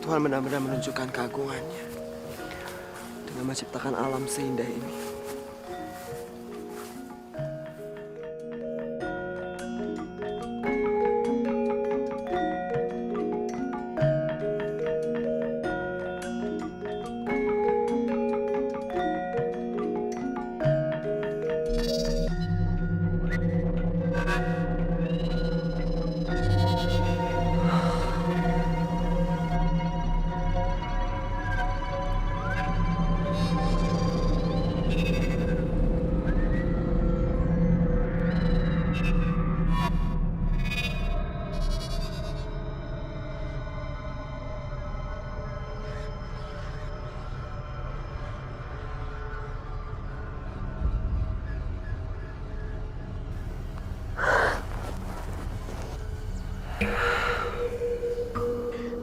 Tuhan benar-benar menunjukkan keagungannya dengan menciptakan alam seindah ini.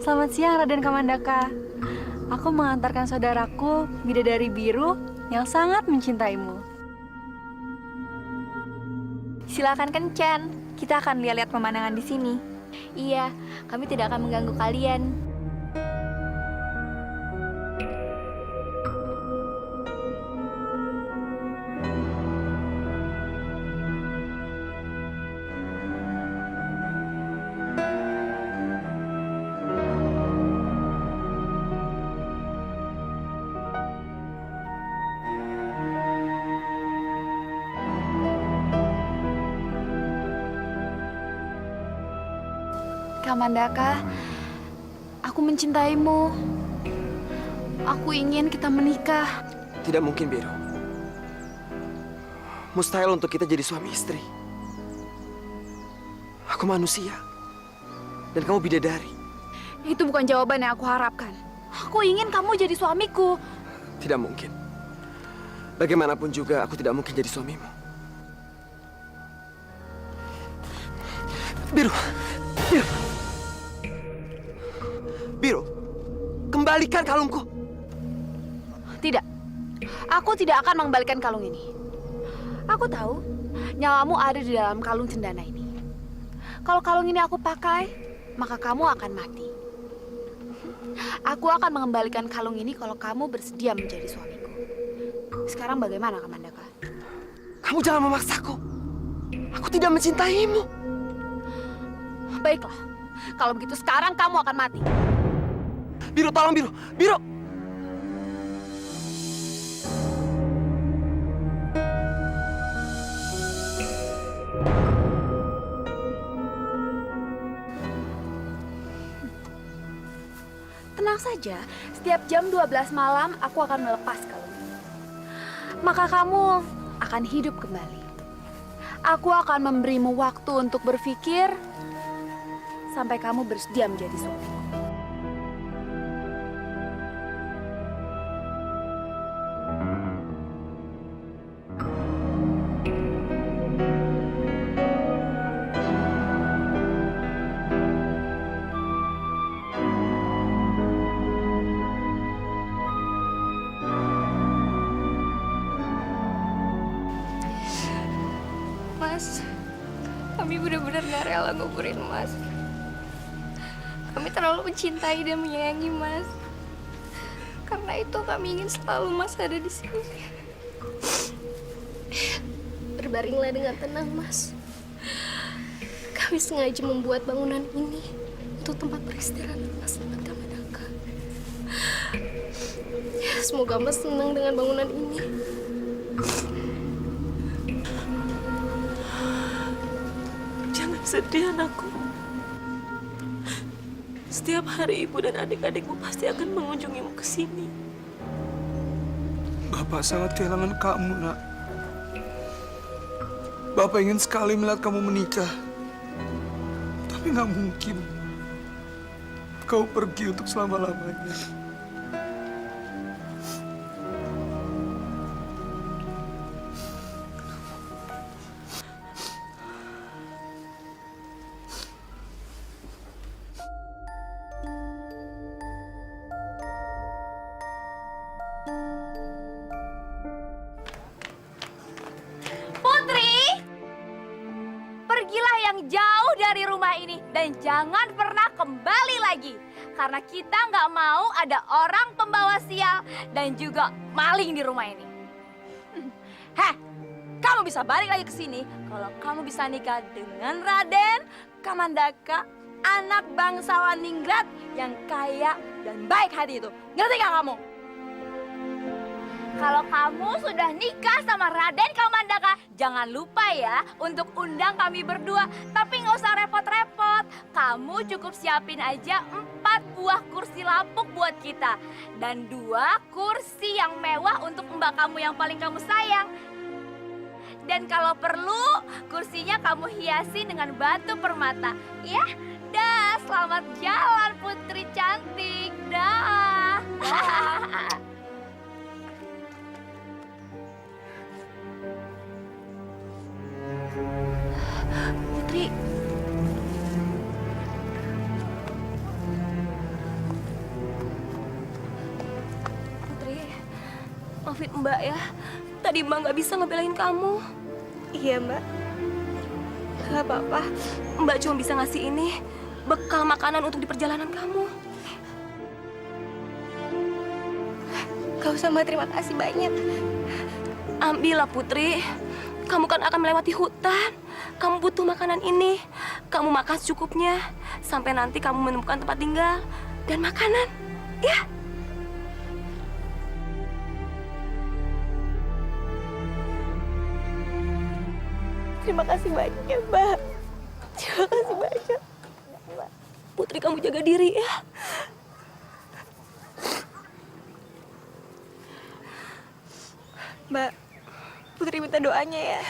Selamat siang Raden Kamandaka. Aku mengantarkan saudaraku, Bidadari Biru, yang sangat mencintaimu. Silakan kencan. Kita akan lihat-lihat pemandangan di sini. Iya, kami tidak akan mengganggu kalian. Kamandaka, aku mencintaimu. Aku ingin kita menikah. Tidak mungkin, Biru. Mustahil untuk kita jadi suami istri. Aku manusia, dan kamu bidadari. Itu bukan jawaban yang aku harapkan. Aku ingin kamu jadi suamiku. Tidak mungkin. Bagaimanapun juga, aku tidak mungkin jadi suamimu. Biru, Biru. Biru, kembalikan kalungku. Tidak, aku tidak akan mengembalikan kalung ini. Aku tahu nyawamu ada di dalam kalung cendana ini. Kalau kalung ini aku pakai, maka kamu akan mati. Aku akan mengembalikan kalung ini kalau kamu bersedia menjadi suamiku. Sekarang bagaimana, Kamandaka? Kamu jangan memaksaku. Aku tidak mencintaimu. Baiklah, kalau begitu sekarang kamu akan mati. Biru, tolong Biru. Biru. Tenang saja, setiap jam 12 malam aku akan melepas kalung ini. Maka kamu akan hidup kembali. Aku akan memberimu waktu untuk berpikir sampai kamu bersedia menjadi suamiku. Mas, kami benar-benar gak rela nguburin Mas. Kami terlalu mencintai dan menyayangi Mas. Karena itu kami ingin selalu Mas ada di sini. Berbaringlah dengan tenang, Mas. Kami sengaja membuat bangunan ini untuk tempat peristirahatan Mas Kamandaka. Semoga Mas senang dengan bangunan ini. Sedih anakku. Setiap hari ibu dan adik-adikmu pasti akan mengunjungimu ke sini. Bapak sangat kehilangan kamu, Nak. Bapak ingin sekali melihat kamu menikah. Tapi nggak mungkin. Kau pergi untuk selama-lamanya. Pergilah yang jauh dari rumah ini dan jangan pernah kembali lagi. Karena kita nggak mau ada orang pembawa sial dan juga maling di rumah ini. Heh, kamu bisa balik lagi ke sini kalau kamu bisa nikah dengan Raden Kamandaka, anak bangsawan Ningrat yang kaya dan baik hati itu. Ngerti gak kamu? Kalau kamu sudah nikah sama Raden Kamandaka, jangan lupa ya untuk undang kami berdua. Tapi nggak usah repot-repot. Kamu cukup siapin aja 4 buah kursi lapuk buat kita. Dan 2 kursi yang mewah untuk mbak kamu yang paling kamu sayang. Dan kalau perlu, kursinya kamu hiasi dengan batu permata. Ya, dah, selamat jalan putri cantik. Dah. Putri. Putri, maafin Mbak ya. Tadi Mbak nggak bisa ngebelain kamu. Iya, Mbak. Gak apa-apa. Mbak cuma bisa ngasih ini bekal makanan untuk di perjalanan kamu. Gak usah, Mbak. Terima kasih banyak. Ambillah Putri. Kamu kan akan melewati hutan. Kamu butuh makanan ini. Kamu makan secukupnya sampai nanti kamu menemukan tempat tinggal dan makanan. Ya. Terima kasih banyak, Mbak. Terima kasih banyak. Putri, kamu jaga diri ya. Mbak, Putri minta doanya ya.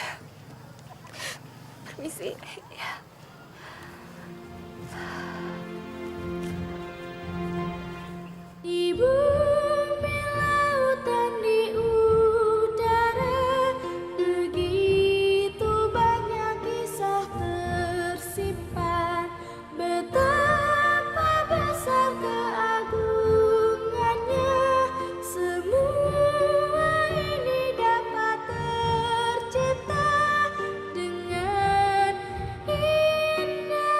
Permisi. Di bumi, lautan, di udara, begitu banyak kisah tersimpan. Betapa besar keagungannya, semua ini dapat tercipta dengan indahnya.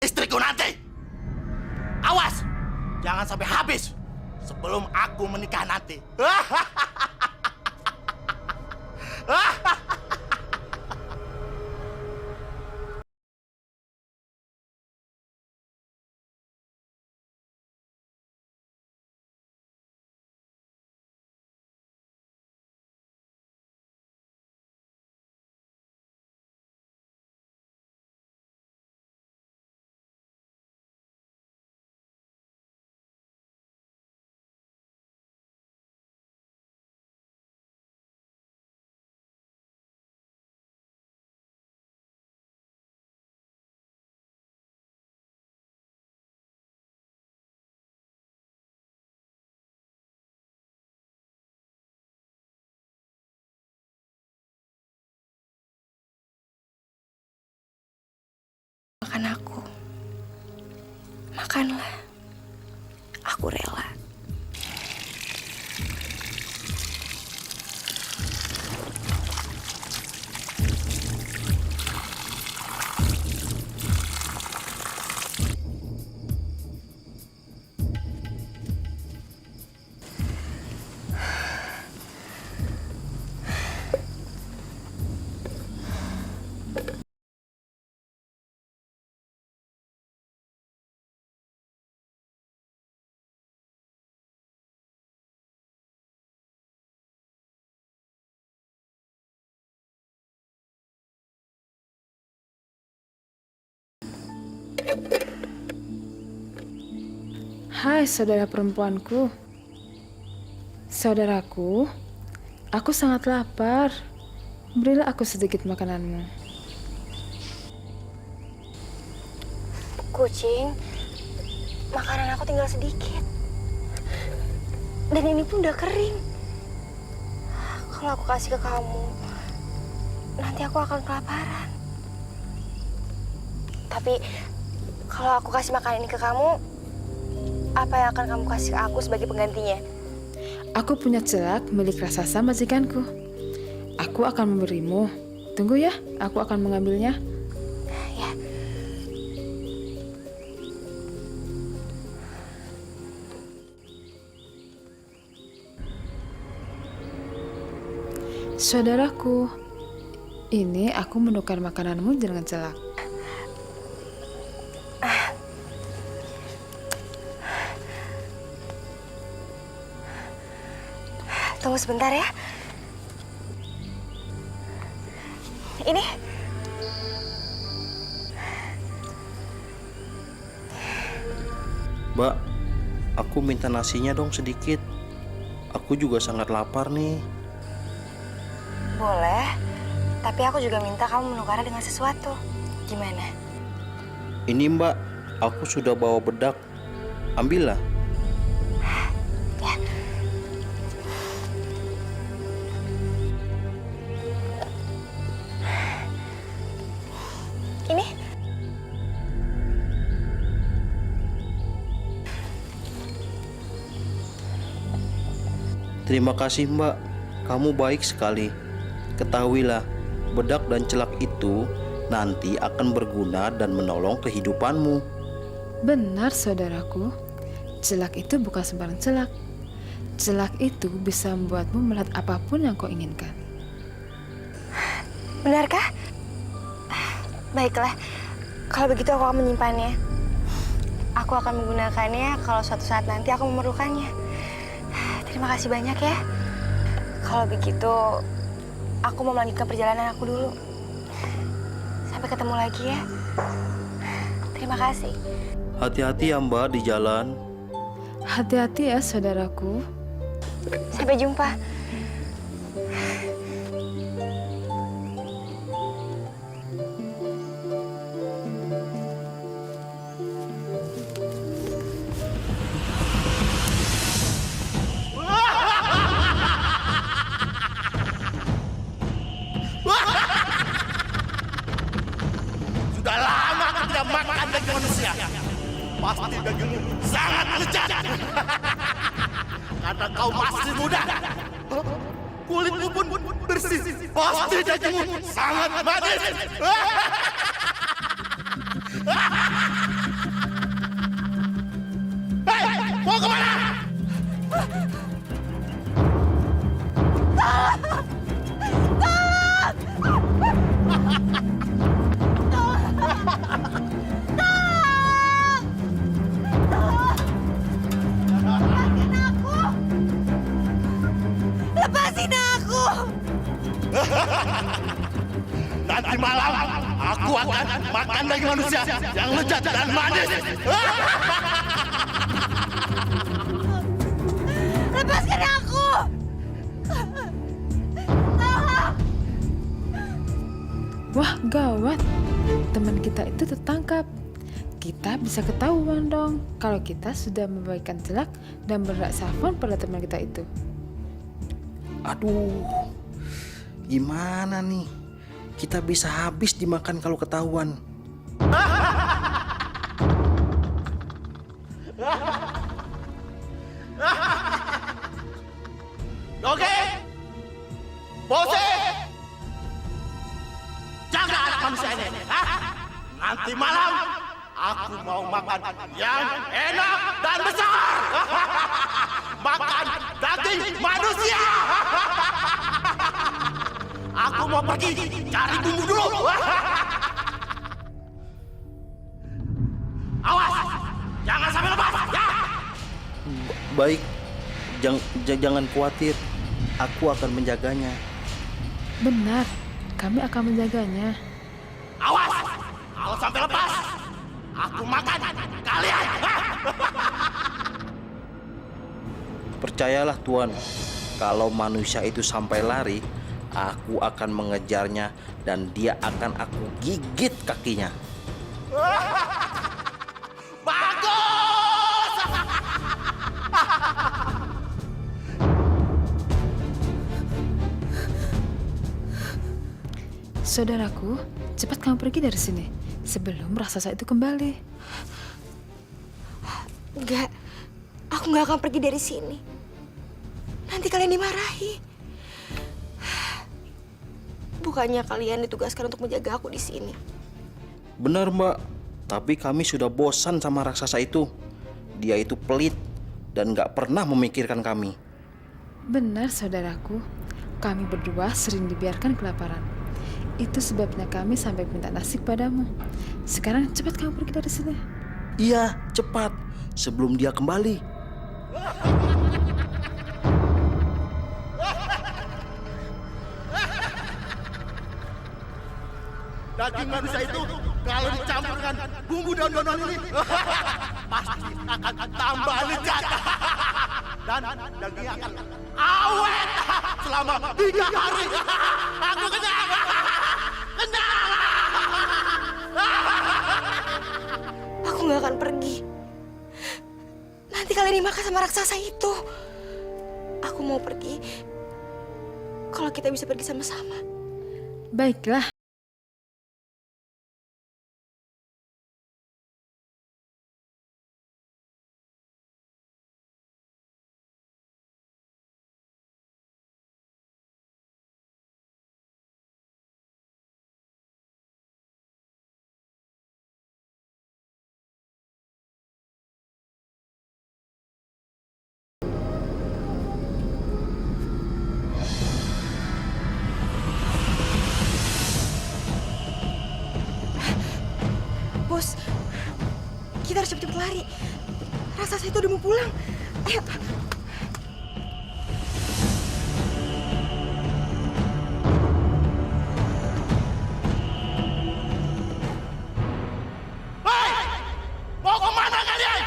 istriku nanti. Awas, jangan sampai habis sebelum aku menikah nanti. Makan aku. Makanlah. Aku rela. Hai saudara perempuanku. Saudaraku, aku sangat lapar. Berilah aku sedikit makananmu. Kucing, makanan aku tinggal sedikit. Dan ini pun udah kering. Kalau aku kasih ke kamu, nanti aku akan kelaparan. Tapi kalau aku kasih makanan ini ke kamu, apa yang akan kamu kasih ke aku sebagai penggantinya? Aku punya celak milik raksasa majikanku. Aku akan memberimu. Tunggu ya, aku akan mengambilnya. Ya. Saudaraku, ini aku menukar makananmu dengan celak. Tunggu sebentar ya. Ini. Mbak, aku minta nasinya dong sedikit. Aku juga sangat lapar nih. Boleh, tapi aku juga minta kamu menukarnya dengan sesuatu. Gimana? Ini Mbak, aku sudah bawa bedak. Ambillah. Ya. Ini. Terima kasih Mbak, kamu baik sekali. Ketahuilah, bedak dan celak itu nanti akan berguna dan menolong kehidupanmu. Benar saudaraku, celak itu bukan sembarang celak. Celak itu bisa membuatmu melihat apapun yang kau inginkan. Benarkah? Baiklah, kalau begitu aku akan menyimpannya. Aku akan menggunakannya kalau suatu saat nanti aku memerlukannya. Terima kasih banyak ya. Kalau begitu, aku mau melanjutkan perjalanan aku dulu. Sampai ketemu lagi ya. Terima kasih. Hati-hati ya Mbak di jalan. Hati-hati ya saudaraku. Sampai jumpa. Sudah lama aku tidak makan daging manusia. Pasti dagingmu sangat lezat. Karena kau masih muda. Kulitmu pun bersih. Pasti dagingmu sangat manis. kemana? Lepasin aku! Nanti malam aku akan makan daging manusia yang lezat dan manis. Lepaskan aku! Wah, gawat. Teman kita itu tertangkap. Kita bisa ketahuan dong kalau kita sudah memberikan celak dan berak safon pada teman kita itu. Aduh, gimana nih? Kita bisa habis dimakan kalau ketahuan. Oke, Bose, jaga anak manusia ini. Nanti malam aku mau makan yang enak dan besar. Makan daging manusia. Aku mau pergi cari bumbu dulu. Awas, jangan sampai lepas ya. Baik, jangan khawatir. Aku akan menjaganya. Benar, kami akan menjaganya. Awas, kalau sampai lepas, aku makan kalian. Percayalah Tuan, kalau manusia itu sampai lari, aku akan mengejarnya dan dia akan aku gigit kakinya. Bagus! Saudaraku, cepat kamu pergi dari sini sebelum raksasa itu kembali. Enggak, aku nggak akan pergi dari sini. Nanti kalian dimarahi. Bukannya kalian ditugaskan untuk menjaga aku di sini. Benar Mbak, tapi kami sudah bosan sama raksasa itu. Dia itu pelit dan gak pernah memikirkan kami. Benar saudaraku, kami berdua sering dibiarkan kelaparan. Itu sebabnya kami sampai minta nasi padamu. Sekarang cepat kamu pergi dari sini. Iya, cepat sebelum dia kembali. Daging manusia itu kalau dicampur dengan bumbu daun-daunan ini pasti akan tambah lezat. Dan dagingnya akan awet selama 3 hari. Aku kenyang. Kenyang. Aku nggak akan pergi. Nanti kalian dimakan sama raksasa itu. Aku mau pergi. Kalau kita bisa pergi sama-sama. Baiklah. Bos, kita harus cepet-cepet lari. Raksasa itu udah mau pulang. Ayo. Hei! Mau kemana kalian?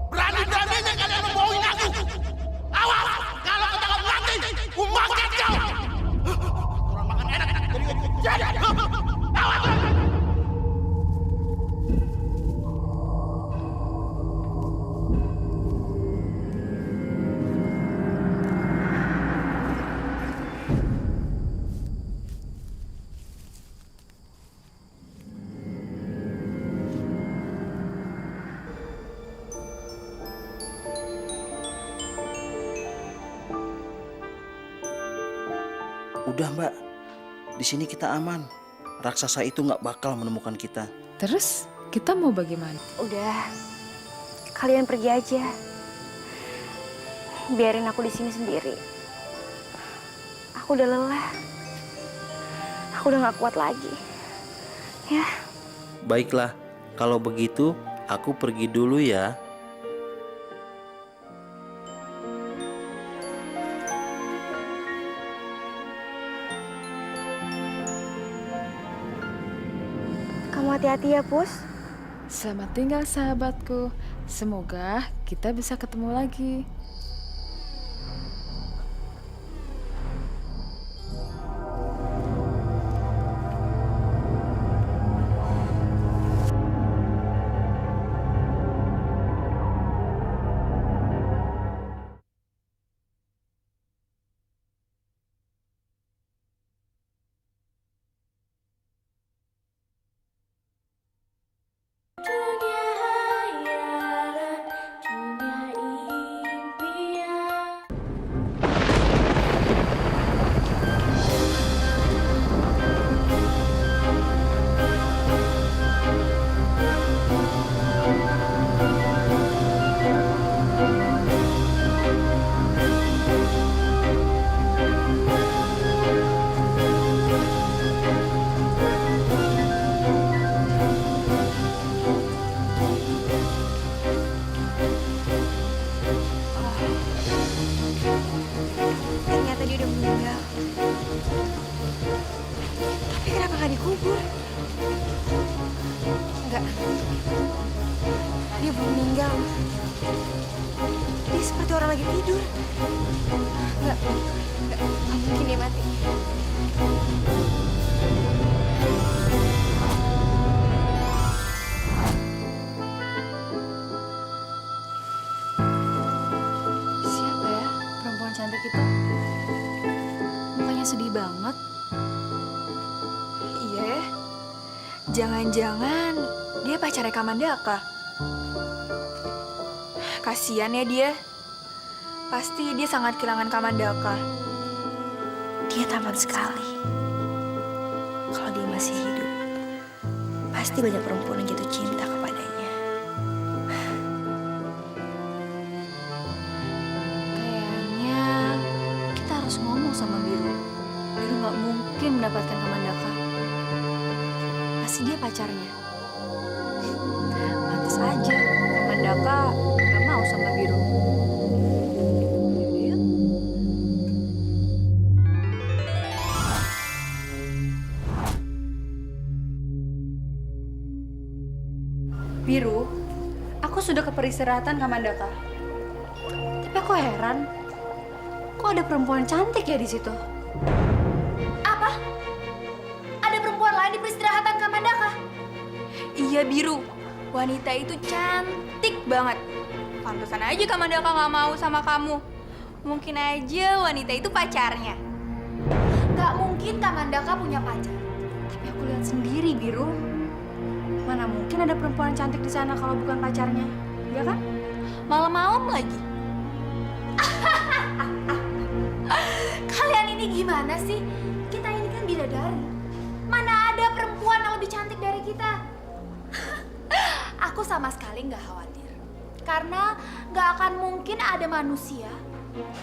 Berani-beraninya kalian membohongin aku. Awas! Kalau ketangkap nanti, ku makan kau. Kurang makan enak. Jadi, awas! Udah Mbak, di sini kita aman. Raksasa itu nggak bakal menemukan kita. Terus kita mau bagaimana? Udah. kalian pergi aja. Biarin aku di sini sendiri. Aku udah lelah. Aku udah gak kuat lagi. Ya. Baiklah, kalau begitu aku pergi dulu ya. Kamu hati-hati ya, Pus. Selamat tinggal sahabatku. Semoga kita bisa ketemu lagi. Ternyata dia udah meninggal. Tapi kenapa gak dikubur? Enggak. Dia belum meninggal. Dia seperti orang lagi tidur. Enggak. Enggak mungkin dia mati. Siapa ya perempuan cantik itu? Mukanya sedih banget. Iya ya. Jangan-jangan dia pacarnya Kamandaka. Kasian ya dia. Pasti dia sangat kehilangan Kamandaka. Dia tampan sekali. Kalau dia masih hidup, pasti banyak perempuan yang jatuh cinta kepadanya. Kayaknya kita harus ngomong sama Biru. Biru nggak mungkin mendapatkan Kamandaka. Pasti dia pacarnya. Pantes aja Kamandaka nggak mau sama Biru. Yaudah yuk. Biru, aku sudah ke peristirahatan Kamandaka. Tapi aku heran, kok ada perempuan cantik ya di situ? Apa? Ada perempuan lain di peristirahatan Kamandaka? Iya Biru, wanita itu cantik banget. Pantesan aja Kamandaka nggak mau sama kamu. Mungkin aja wanita itu pacarnya. Gak mungkin Kamandaka punya pacar. Tapi aku lihat sendiri, Biru. Mana mungkin ada perempuan cantik di sana kalau bukan pacarnya, ya kan? Malam-malam lagi. Kalian ini gimana sih? Kita ini kan bidadari. Mana ada perempuan yang lebih cantik dari kita? Aku sama sekali nggak khawatir. Karena nggak akan mungkin ada manusia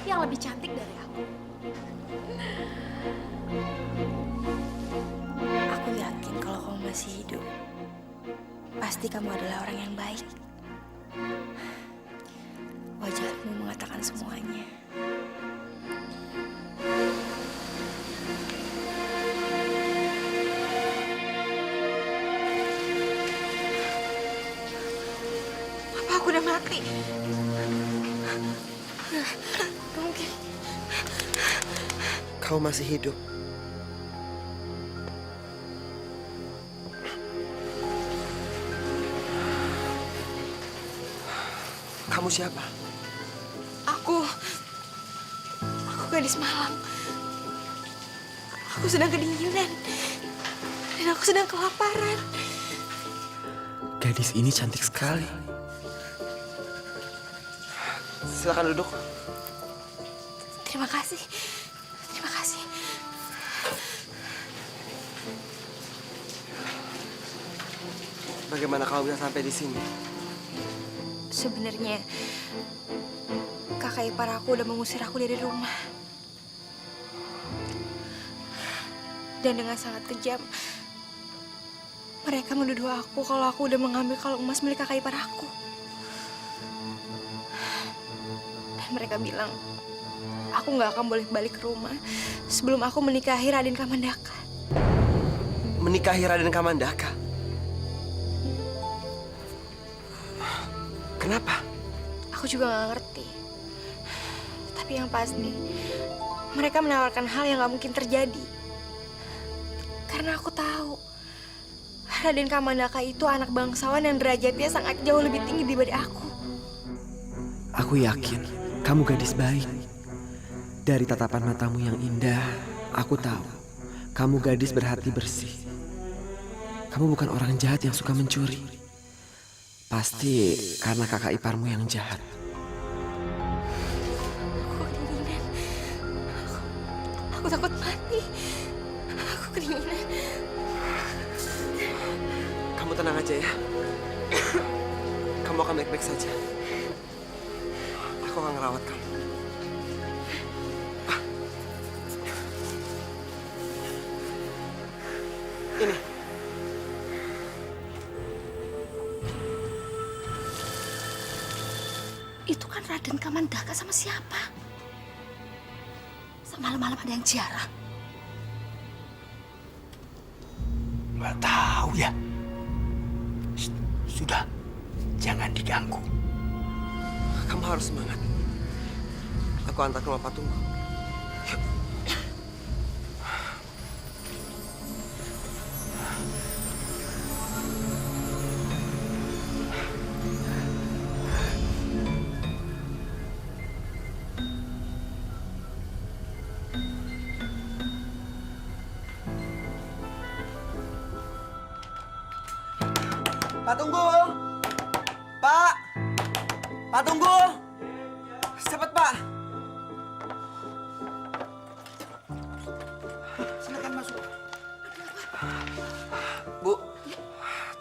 yang lebih cantik dari aku. Aku yakin kalau kamu masih hidup, pasti kamu adalah orang yang baik. Wajahmu mengatakan semuanya. Apa aku udah mati? Gak mungkin. Kau masih hidup. Kamu siapa? Aku gadis Malang. Aku sedang kedinginan. Dan aku sedang kelaparan. Gadis ini cantik sekali. Silakan duduk. Terima kasih. Terima kasih. Bagaimana kau bisa sampai di sini? Sebenarnya kakak ipar aku udah mengusir aku dari rumah. Dan dengan sangat kejam, mereka menuduh aku kalau aku udah mengambil kalung emas milik kakak ipar aku. Dan mereka bilang, aku nggak akan boleh balik ke rumah sebelum aku menikahi Raden Kamandaka. Menikahi Raden Kamandaka? Kenapa? Aku juga nggak ngerti. Tapi yang pasti, mereka menawarkan hal yang nggak mungkin terjadi. Karena aku tahu, Raden Kamandaka itu anak bangsawan yang derajatnya sangat jauh lebih tinggi dibanding aku. Aku yakin kamu gadis baik. Dari tatapan matamu yang indah, aku tahu kamu gadis berhati bersih. Kamu bukan orang jahat yang suka mencuri. Pasti karena kakak iparmu yang jahat. Aku takut mati. Aku kedinginan. Kamu tenang aja ya. Kamu akan baik-baik saja. Aku akan ngerawat kamu. Ini. Itu kan Raden Kamandaka sama siapa? Malam-malam ada yang ziarah. Nggak tahu ya. Sudah, jangan diganggu. Kamu harus semangat. Aku antar ke rumah Patunggu. Yuk. Pak Tunggu! Pak! Pak Tunggu! Cepet, Pak! Silakan masuk. Bu,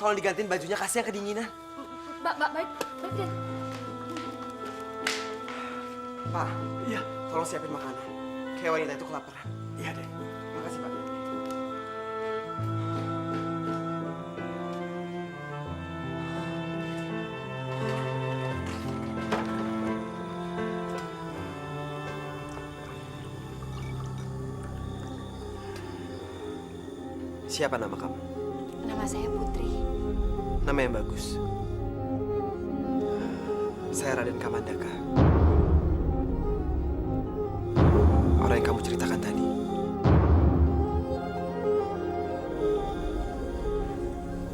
tolong digantiin bajunya, kasihan kedinginan. Baik. Pak, iya, tolong siapin makanan. Kayak wanita itu kelaparan. Iya, deh. Makasih, Pak. Siapa nama kamu? Nama saya Putri. Nama yang bagus. Saya Raden Kamandaka. Orang yang kamu ceritakan tadi.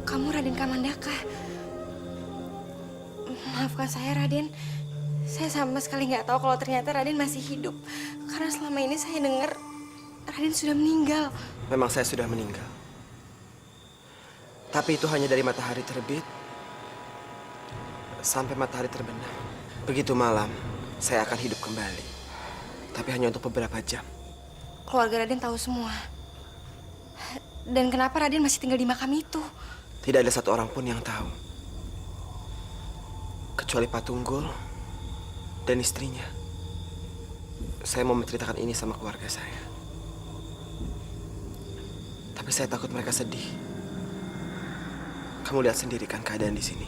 Kamu Raden Kamandaka. Maafkan saya, Raden. Saya sama sekali nggak tahu kalau ternyata Raden masih hidup. Karena selama ini saya dengar Raden sudah meninggal. Memang saya sudah meninggal. Tapi itu hanya dari matahari terbit sampai matahari terbenam. Begitu malam, saya akan hidup kembali. Tapi hanya untuk beberapa jam. Keluarga Raden tahu semua. Dan kenapa Raden masih tinggal di makam itu? Tidak ada satu orang pun yang tahu. Kecuali Pak Tunggul dan istrinya. Saya mau menceritakan ini sama keluarga saya. Tapi saya takut mereka sedih. Kamu lihat sendiri kan keadaan di sini.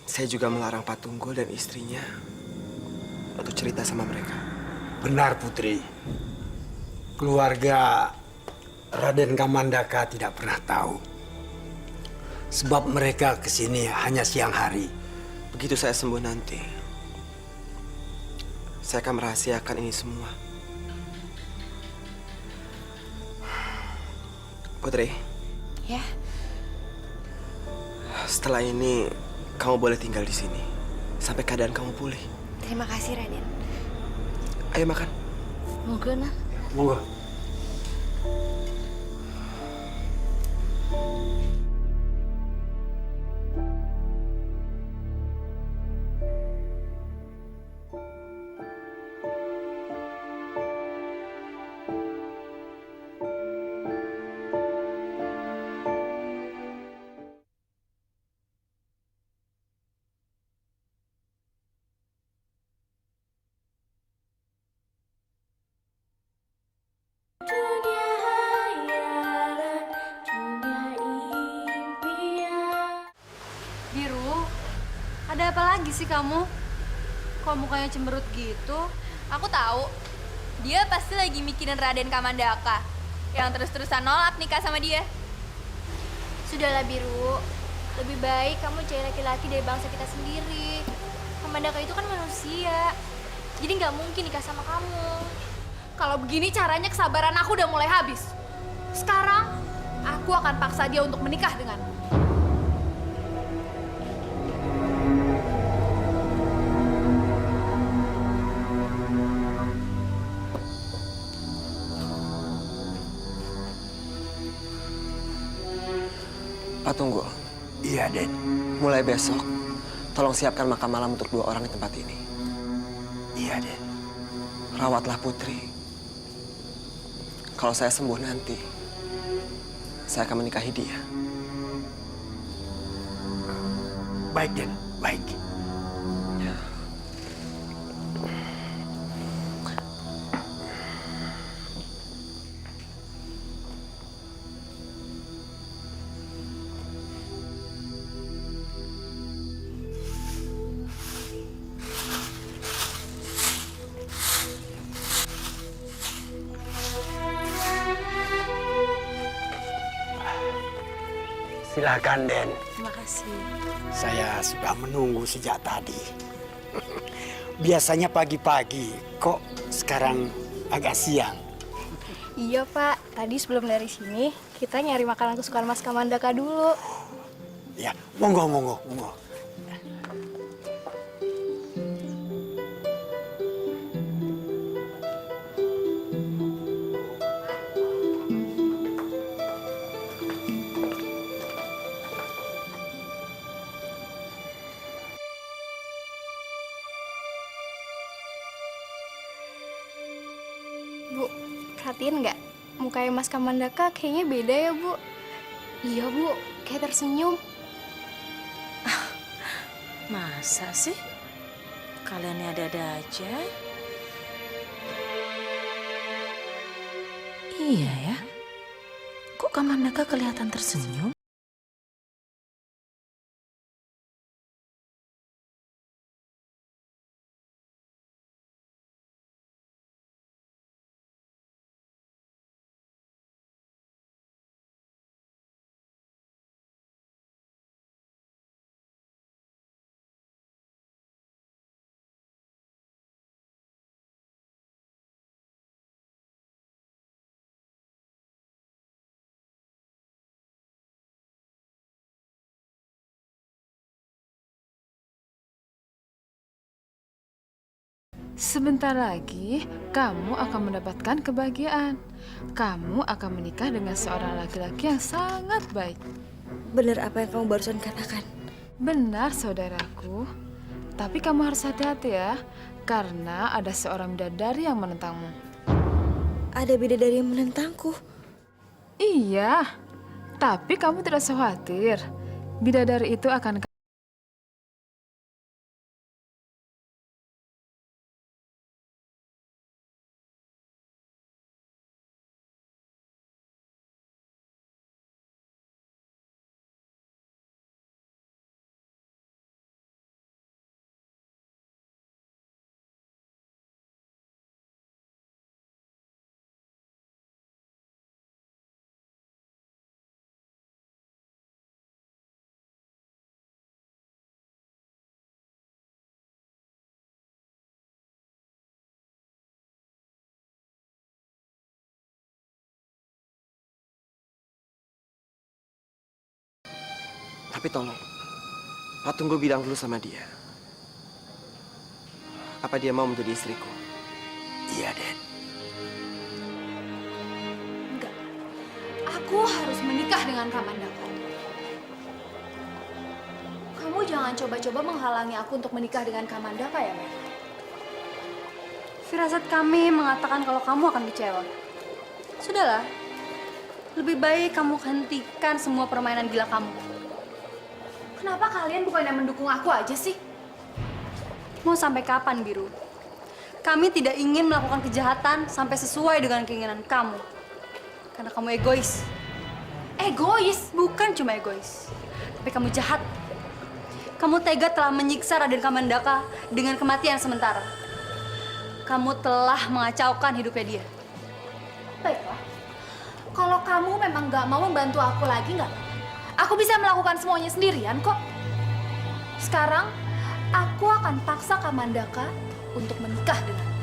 Saya juga melarang Pak Tunggul dan istrinya untuk cerita sama mereka. Benar, Putri. Keluarga Raden Kamandaka tidak pernah tahu. Sebab mereka kesini hanya siang hari. Begitu saya sembuh nanti, saya akan merahasiakan ini semua. Putri. Ya. Setelah ini, kamu boleh tinggal di sini sampai keadaan kamu pulih. Terima kasih, Raden. Ayo makan. Moga nak. Monggo. sih kamu? Kok mukanya cemberut gitu? Aku tahu. Dia pasti lagi mikirin Raden Kamandaka yang terus-terusan nolak nikah sama dia. Sudahlah Biru, lebih baik kamu cari laki-laki dari bangsa kita sendiri. Kamandaka itu kan manusia, jadi nggak mungkin nikah sama kamu. Kalau begini caranya kesabaran aku udah mulai habis. Sekarang, aku akan paksa dia untuk menikah denganmu. Pak Tunggul, Iya, Den. mulai besok, tolong siapkan makan malam untuk 2 orang di tempat ini. Iya, Den. Rawatlah Putri. Kalau saya sembuh nanti, saya akan menikahi dia. Baik, Den. Baik. Silakan, Den. Terima kasih. Saya sudah menunggu sejak tadi. Biasanya pagi-pagi, kok sekarang agak siang? Iya Pak, tadi sebelum dari sini kita nyari makanan kesukaan Mas Kamandaka dulu. Ya, monggo, monggo, monggo. Bu, perhatiin nggak? Mukanya Mas Kamandaka kayaknya beda ya, Bu. Iya, Bu. Kayak tersenyum. Masa sih? Kalian ini ada-ada aja? Iya ya? Kok Kamandaka kelihatan tersenyum? Sebentar lagi, kamu akan mendapatkan kebahagiaan. Kamu akan menikah dengan seorang laki-laki yang sangat baik. Bener apa yang kamu barusan katakan? Benar, saudaraku. Tapi kamu harus hati-hati ya, karena ada seorang bidadari yang menentangmu. Ada bidadari yang menentangku. Iya, tapi kamu tidak usah khawatir. Bidadari itu akan Tapi tolong, Pak Tunggul bilang dulu sama dia. Apa dia mau menjadi istriku? Iya, Den. Enggak. Aku harus menikah dengan Kamandaka. Kamu jangan coba-coba menghalangi aku untuk menikah dengan Kamandaka ya, Mer. Firasat kami mengatakan kalau kamu akan kecewa. Sudahlah, lebih baik kamu hentikan semua permainan gila kamu. Kenapa kalian bukannya mendukung aku aja sih? Mau sampai kapan, Biru? Kami tidak ingin melakukan kejahatan sampai sesuai dengan keinginan kamu. Karena kamu egois. Egois? Bukan cuma egois, tapi kamu jahat. Kamu tega telah menyiksa Raden Kamandaka dengan kematian sementara. Kamu telah mengacaukan hidupnya dia. Baiklah. Kalau kamu memang gak mau membantu aku lagi, nggak? Aku bisa melakukan semuanya sendirian kok. Sekarang, aku akan paksa Kamandaka untuk menikah denganku.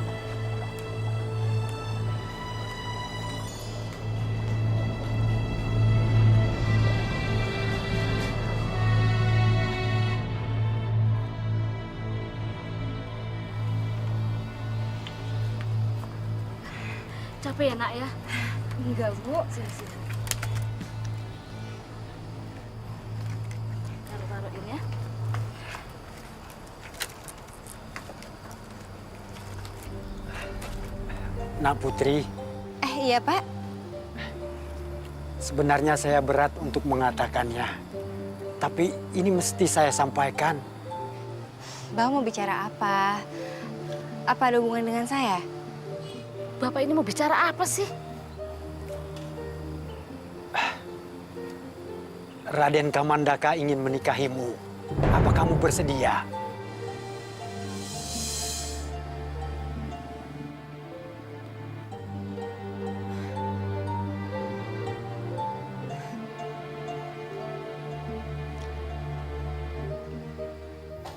Capek ya nak ya? Enggak, Bu. Sini. Taruh-taruhin ya. Nak Putri, Iya, Pak. sebenarnya saya berat untuk mengatakannya. Tapi ini mesti saya sampaikan. Bang mau bicara apa? Apa ada hubungan dengan saya? Bapak ini mau bicara apa sih? Raden Kamandaka ingin menikahimu. Apa kamu bersedia?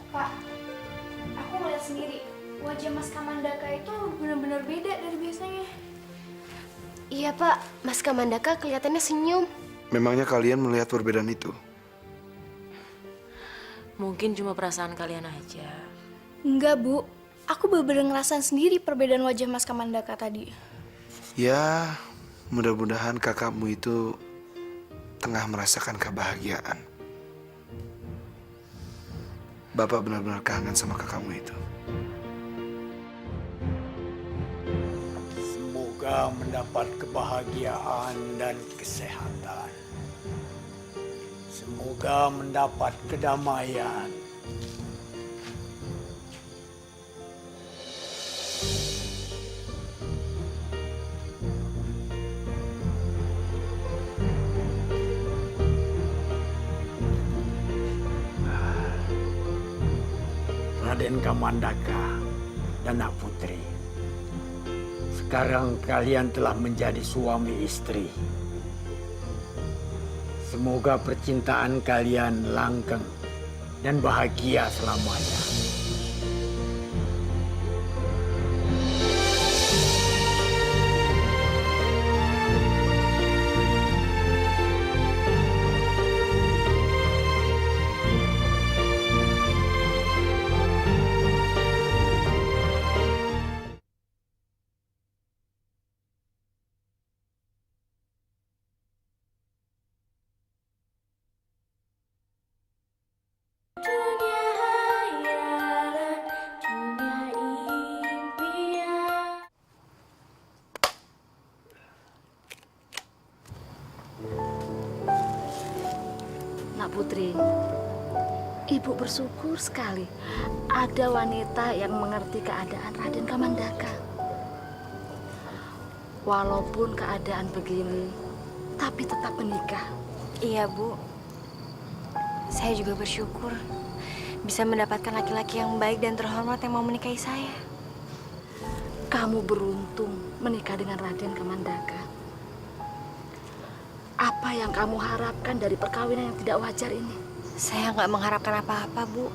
Pak, aku ngeliat sendiri. Wajah Mas Kamandaka itu benar-benar beda dari biasanya. Iya Pak, Mas Kamandaka kelihatannya senyum. Memangnya kalian melihat perbedaan itu? Mungkin cuma perasaan kalian aja. Enggak, Bu. Aku bener-bener ngerasain sendiri perbedaan wajah Mas Kamandaka tadi. Ya, mudah-mudahan kakakmu itu tengah merasakan kebahagiaan. Bapak benar-benar kangen sama kakakmu itu. Semoga mendapat kebahagiaan dan kesehatan. Semoga mendapat kedamaian. Raden Kamandaka dan Nak Putri. Sekarang kalian telah menjadi suami istri. Semoga percintaan kalian langgeng dan bahagia selamanya. Nak Putri, Ibu bersyukur sekali ada wanita yang mengerti keadaan Raden Kamandaka. Walaupun keadaan begini, tapi tetap menikah. Iya, Bu. Saya juga bersyukur bisa mendapatkan laki-laki yang baik dan terhormat yang mau menikahi saya. Kamu beruntung menikah dengan Raden Kamandaka. Apa yang kamu harapkan dari perkawinan yang tidak wajar ini? Saya nggak mengharapkan apa-apa, Bu.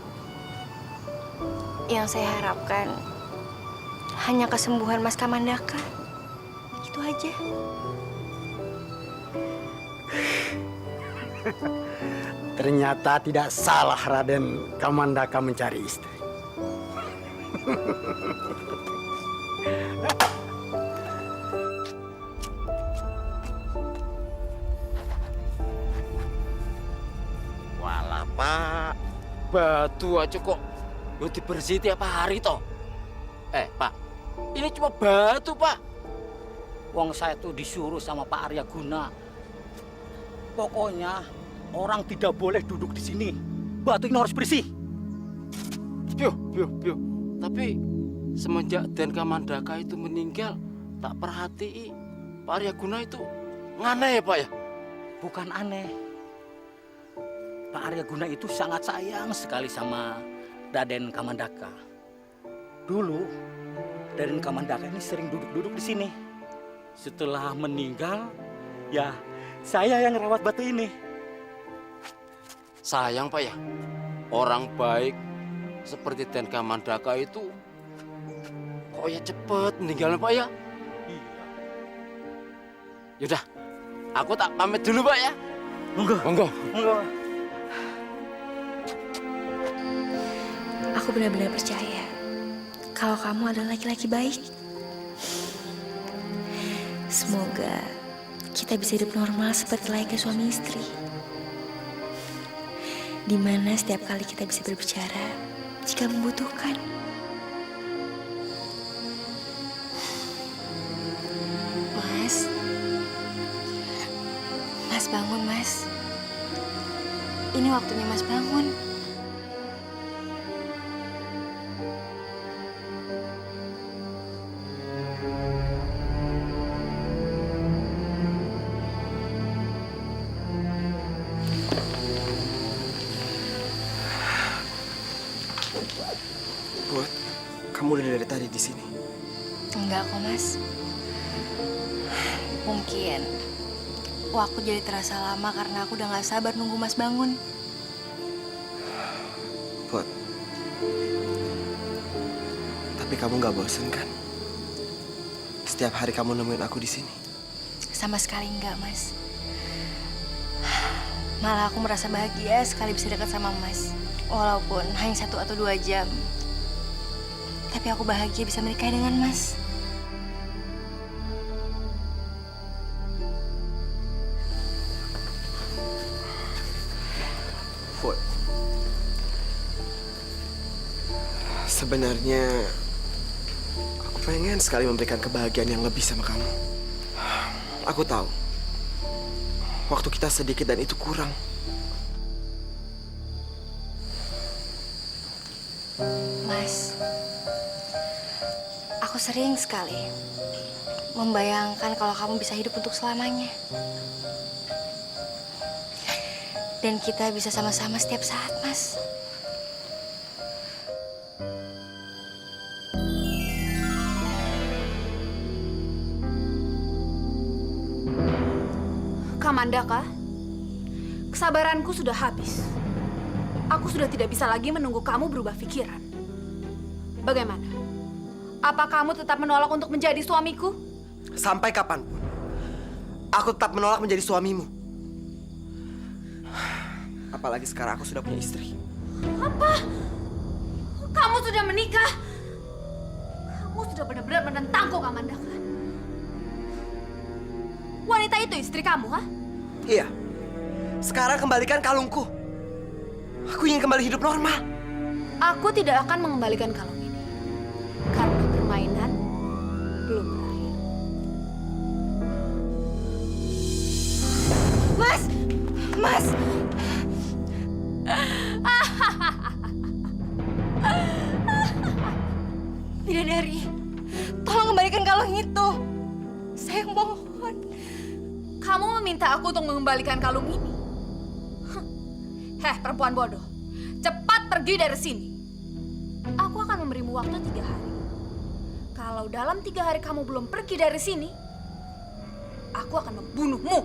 Yang saya harapkan hanya kesembuhan Mas Kamandaka. Itu aja. Ternyata tidak salah Raden Kamandaka mencari istri. Walah Pak, batu aja kok yo dibersih tiap hari toh. Pak, ini cuma batu Pak. Wong saya tuh disuruh sama Pak Arya Guna. Pokoknya orang tidak boleh duduk di sini. Batu ini harus bersih. Piu. Tapi semenjak Den Kamandaka itu meninggal, tak perhatiin Pak Arya Guna itu nganeh ya Pak ya? Bukan aneh. Pak Aryaguna itu sangat sayang sekali sama Raden Kamandaka. Dulu Raden Kamandaka ini sering duduk-duduk di sini. Setelah meninggal, ya saya yang rawat batu ini. Sayang Pak ya, orang baik seperti Den Kamandaka itu kok ya cepet meninggalnya Pak ya? Iya. Yaudah, aku tak pamit dulu Pak ya. Monggo. Monggo. Monggo. Aku benar-benar percaya kalau kamu adalah laki-laki baik. Semoga kita bisa hidup normal seperti layaknya suami istri. Di mana setiap kali kita bisa berbicara jika membutuhkan. Mas. Mas bangun, Mas. Ini waktunya Mas bangun. Buat, kamu udah dari tadi di sini. Enggak kok, Mas. Mungkin waktu jadi terasa lama karena aku udah gak sabar nunggu Mas bangun. Buat, tapi kamu gak bosen kan? Setiap hari kamu nemuin aku di sini. Sama sekali enggak, Mas. Malah aku merasa bahagia sekali bisa dekat sama Mas. Walaupun hanya 1 atau 2 jam. Tapi aku bahagia bisa menikah dengan Mas. Fut, sebenarnya aku pengen sekali memberikan kebahagiaan yang lebih sama kamu. Aku tahu waktu kita sedikit dan itu kurang. Mas, aku sering sekali membayangkan kalau kamu bisa hidup untuk selamanya. Dan kita bisa sama-sama setiap saat, Mas. Kamandaka, kesabaranku sudah habis. Aku sudah tidak bisa lagi menunggu kamu berubah pikiran. Bagaimana? Apa kamu tetap menolak untuk menjadi suamiku? Sampai kapanpun, aku tetap menolak menjadi suamimu. Apalagi sekarang aku sudah punya istri. Apa? Kamu sudah menikah? Kamu sudah benar-benar menentangku, Kamandaka. Wanita itu istri kamu, ha? Iya. Sekarang kembalikan kalungku. Aku ingin kembali hidup normal. Aku tidak akan mengembalikan kalung ini. Karena permainan belum berakhir. Mas! Mas! Bidadari, tolong kembalikan kalung itu. Saya mohon. Kamu meminta aku untuk mengembalikan kalung ini? Heh, perempuan bodoh. Cepat pergi dari sini. Aku akan memberimu waktu 3 hari. Kalau dalam 3 hari kamu belum pergi dari sini, aku akan membunuhmu.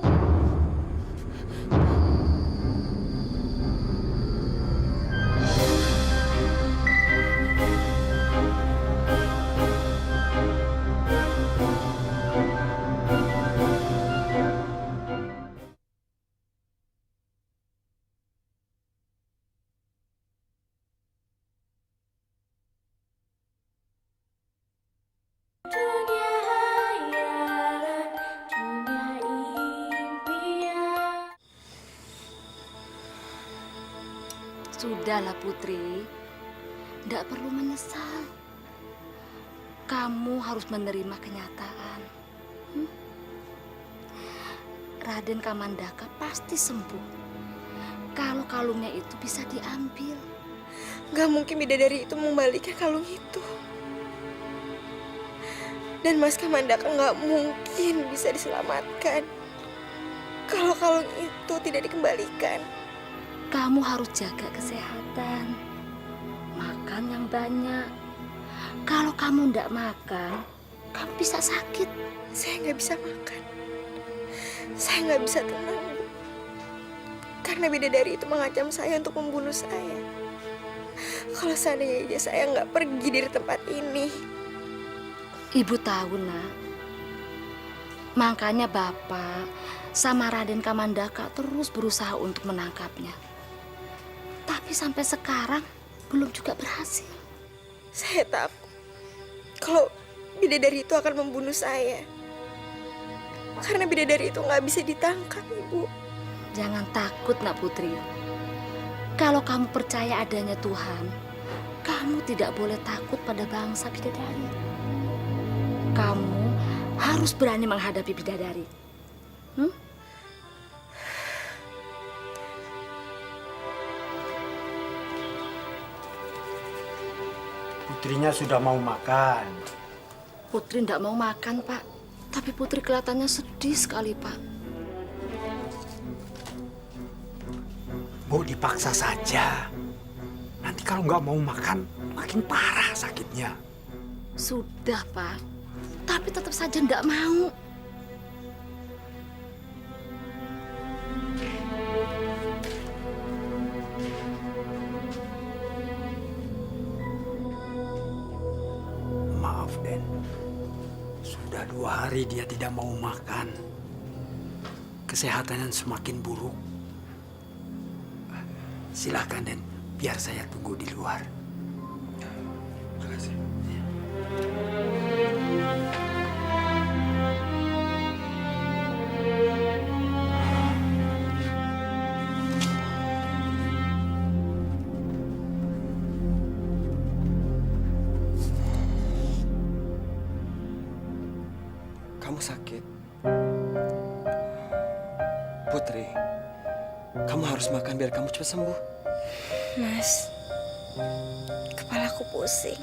Sudahlah Putri, tidak perlu menyesal. Kamu harus menerima kenyataan. Raden Kamandaka pasti sembuh. Kalau kalungnya itu bisa diambil. Gak mungkin bidadari itu mengembalikan kalung itu. Dan Mas Kamandaka gak mungkin bisa diselamatkan kalau kalung itu tidak dikembalikan. kamu harus jaga kesehatan. Makan yang banyak. Kalau kamu ndak makan, kamu bisa sakit. Saya nggak bisa makan. Saya nggak bisa tenang, Bu. Karena bidadari itu mengancam saya untuk membunuh saya. Kalau seandainya aja saya nggak pergi dari tempat ini. Ibu tahu, Nak. Makanya Bapak sama Raden Kamandaka terus berusaha untuk menangkapnya. Tapi sampai sekarang belum juga berhasil. Saya takut kalau bidadari itu akan membunuh saya. Karena bidadari itu nggak bisa ditangkap, Ibu. Jangan takut, Nak Putri. Kalau kamu percaya adanya Tuhan, kamu tidak boleh takut pada bangsa bidadari. Kamu harus berani menghadapi bidadari. Putrinya sudah mau makan. Putri tidak mau makan, Pak. Tapi Putri kelihatannya sedih sekali, Pak. Bu, dipaksa saja. Nanti kalau nggak mau makan, makin parah sakitnya. Sudah, Pak. Tapi tetap saja tidak mau. Maaf, Den. Sudah 2 hari dia tidak mau makan. Kesehatannya semakin buruk. Silakan, Den. Biar saya tunggu di luar. Makasih. Kamu sakit. Putri, kamu harus makan biar kamu cepat sembuh. Mas, kepalaku pusing.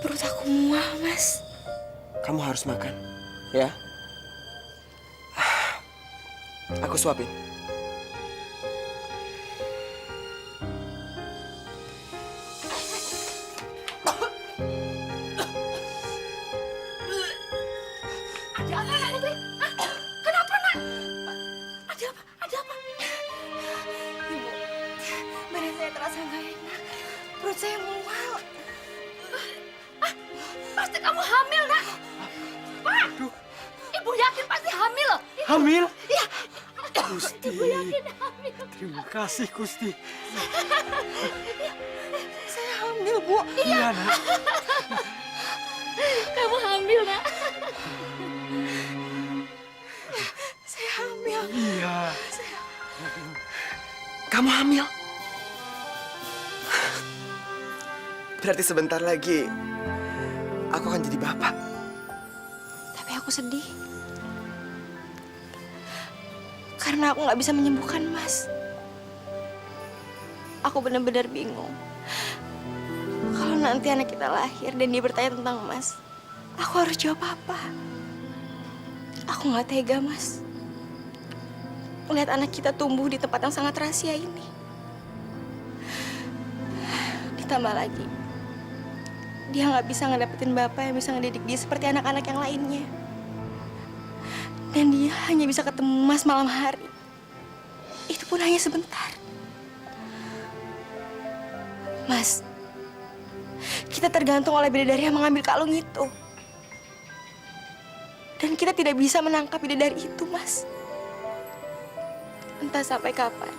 Perut aku mual, Mas. Kamu harus makan, ya. Aku suapin. Ada apa, Nak Putri? Hah? Kenapa, Nak? Ada apa? Ada apa? Ibu, badan saya terasa nggak enak. Perut saya mual. Pasti kamu hamil, Nak. Pak, Ibu yakin pasti hamil loh. Hamil? Iya. Gusti. Ibu yakin hamil. Terima kasih, Gusti. Saya hamil, Bu. Iya, Nak. Kamu hamil, Nak. Saya hamil. Iya. Kamu hamil? Berarti sebentar lagi aku akan jadi bapak. Tapi aku sedih. Karena aku nggak bisa menyembuhkan Mas. Aku benar-benar bingung. Kalau nanti anak kita lahir dan dia bertanya tentang Mas, aku harus jawab apa? Aku nggak tega, Mas. Melihat anak kita tumbuh di tempat yang sangat rahasia ini. Ditambah lagi, dia nggak bisa ngedapetin bapak yang bisa ngedidik dia seperti anak-anak yang lainnya. Dan dia hanya bisa ketemu Mas malam hari. Itu pun hanya sebentar. Mas, kita tergantung oleh bidadari yang mengambil kalung itu. Dan kita tidak bisa menangkap bidadari itu, Mas. Entah sampai kapan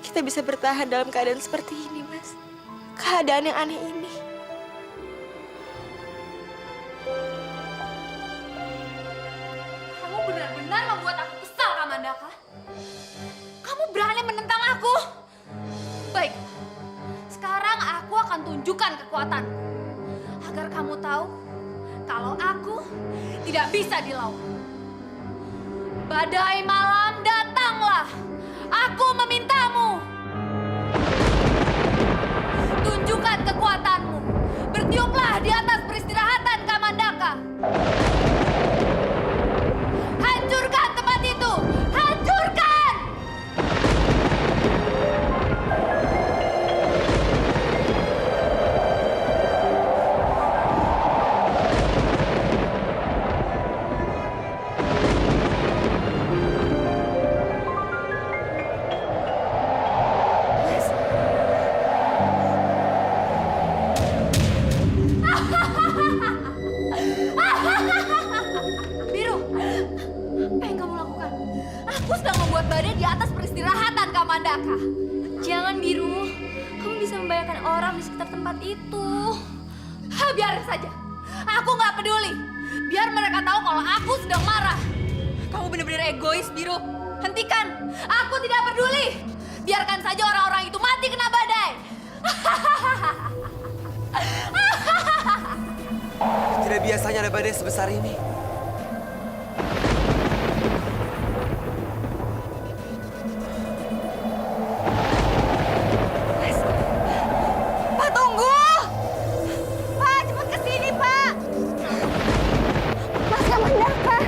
kita bisa bertahan dalam keadaan seperti ini, Mas. Keadaan yang aneh ini. Kamu benar-benar membuat aku kesal, Kamandaka. Kamu berani menentang aku. Baik, sekarang aku akan tunjukkan kekuatan. Agar kamu tahu kalau aku tidak bisa dilawan. Badai malam datanglah. Aku memintamu. Tunjukkan kekuatanmu. Bertiuplah di atas peristirahatan Kamandaka. Hancurkan tempat itu. Aku sedang membuat badai di atas peristirahatan Kamandaka. Jangan, Biru. Kamu bisa membayangkan orang di sekitar tempat itu. Biarin saja. Aku nggak peduli. Biar mereka tahu kalau aku sedang marah. Kamu benar-benar egois, Biru. Hentikan. Aku tidak peduli. Biarkan saja orang-orang itu mati kena badai. Tidak biasanya ada badai sebesar ini. Pak, tunggu! Pak, cepat ke sini, Pak! Mas Kamandaka!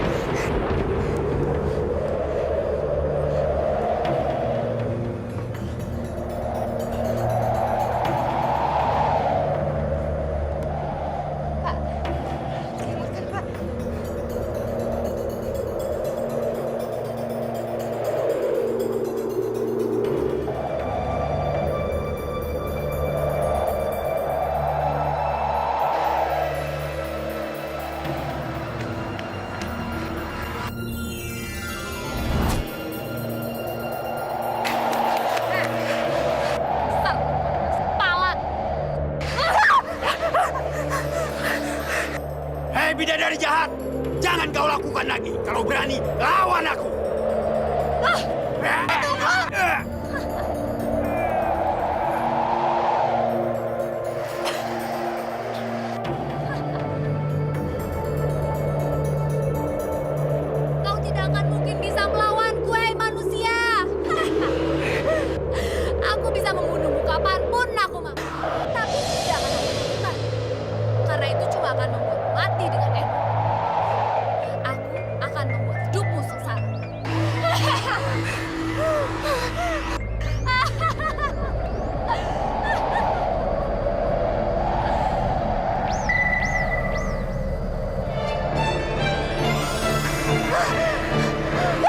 Pak, selamatkan, Pak. Hei bidadari jahat, jangan kau lakukan lagi. Kalau berani, lawan aku. Kau tidak akan mungkin bisa melawanku, hei manusia. Aku bisa membunuhmu kapanpun aku mau. Tapi tidak akan aku lakukan. Karena itu cuma akan membuatmu mati dengan enak. Aku akan membuat hidupmu sengsara.